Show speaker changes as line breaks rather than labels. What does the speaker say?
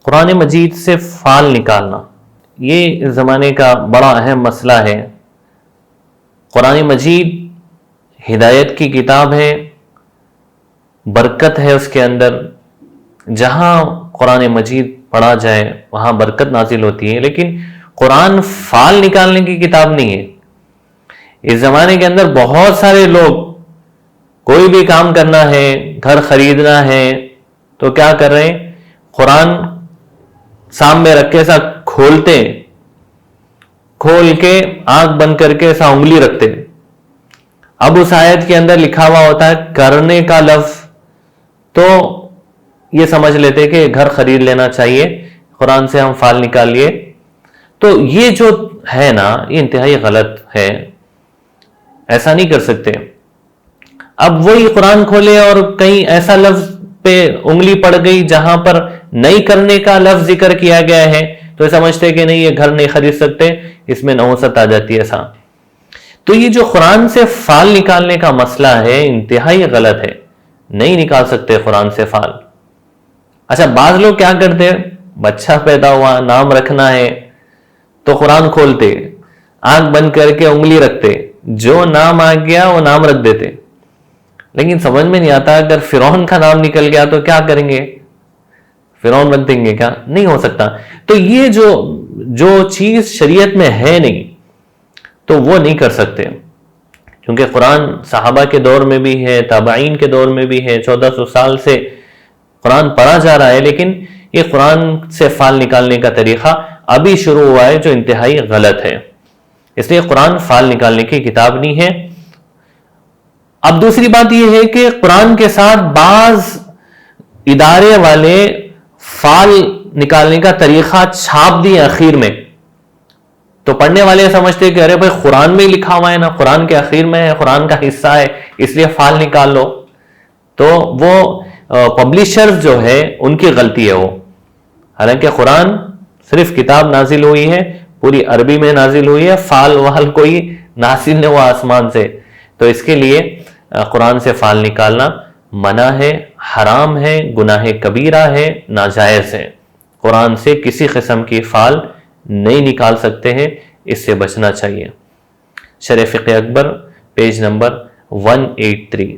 قرآن مجید سے فال نکالنا یہ اس زمانے کا بڑا اہم مسئلہ ہے۔ قرآن مجید ہدایت کی کتاب ہے، برکت ہے اس کے اندر، جہاں قرآن مجید پڑھا جائے وہاں برکت نازل ہوتی ہے، لیکن قرآن فال نکالنے کی کتاب نہیں ہے۔ اس زمانے کے اندر بہت سارے لوگ کوئی بھی کام کرنا ہے، گھر خریدنا ہے تو کیا کر رہے ہیں، قرآن سامنے رکھ کے ایسا کھولتے، کھول کے آنکھ بند کر کے ایسا انگلی رکھتے۔ اب اس آیت کے اندر لکھا ہوا ہوتا ہے کرنے کا لفظ، تو یہ سمجھ لیتے کہ گھر خرید لینا چاہیے، قرآن سے ہم فال نکال لیے۔ تو یہ جو ہے نا، یہ انتہائی غلط ہے، ایسا نہیں کر سکتے۔ اب وہی قرآن کھولے اور کہیں ایسا لفظ پہ انگلی پڑ گئی جہاں پر نہیں کرنے کا لفظ ذکر کیا گیا ہے تو سمجھتے کہ نہیں یہ گھر نہیں خرید سکتے، اس میں نحوست آ جاتی ہے ایسا۔ تو یہ جو قرآن سے فال نکالنے کا مسئلہ ہے انتہائی غلط ہے، نہیں نکال سکتے قرآن سے فال۔ اچھا، بعض لوگ کیا کرتے، بچہ پیدا ہوا، نام رکھنا ہے تو قرآن کھولتے، آنکھ بند کر کے انگلی رکھتے، جو نام آ گیا وہ نام رکھ دیتے۔ لیکن سمجھ میں نہیں آتا اگر فرعون کا نام نکل گیا تو کیا کریں گے، فرعون بن دیں گے کیا؟ نہیں ہو سکتا۔ تو یہ جو چیز شریعت میں ہے نہیں تو وہ نہیں کر سکتے، کیونکہ قرآن صحابہ کے دور میں بھی ہے، تابعین کے دور میں بھی ہے، 1400 سال سے قرآن پڑھا جا رہا ہے، لیکن یہ قرآن سے فال نکالنے کا طریقہ ابھی شروع ہوا ہے جو انتہائی غلط ہے۔ اس لیے قرآن فال نکالنے کی کتاب نہیں ہے۔ اب دوسری بات یہ ہے کہ قرآن کے ساتھ بعض ادارے والے فال نکالنے کا طریقہ چھاپ دیے اخیر میں، تو پڑھنے والے سمجھتے کہ ارے بھائی قرآن میں ہی لکھا ہوا ہے نا، قرآن کے اخیر میں ہے، قرآن کا حصہ ہے، اس لیے فال نکال لو۔ تو وہ پبلشرز جو ہے ان کی غلطی ہے وہ، حالانکہ قرآن صرف کتاب نازل ہوئی ہے، پوری عربی میں نازل ہوئی ہے، فال وال کوئی نازل نہیں ہوا آسمان سے، تو اس کے لیے قرآن سے فال نکالنا منع ہے، حرام ہے، گناہ کبیرہ ہے، ناجائز ہے۔ قرآن سے کسی قسم کی فال نہیں نکال سکتے ہیں، اس سے بچنا چاہیے۔ شرح فقہ اکبر پیج نمبر 183۔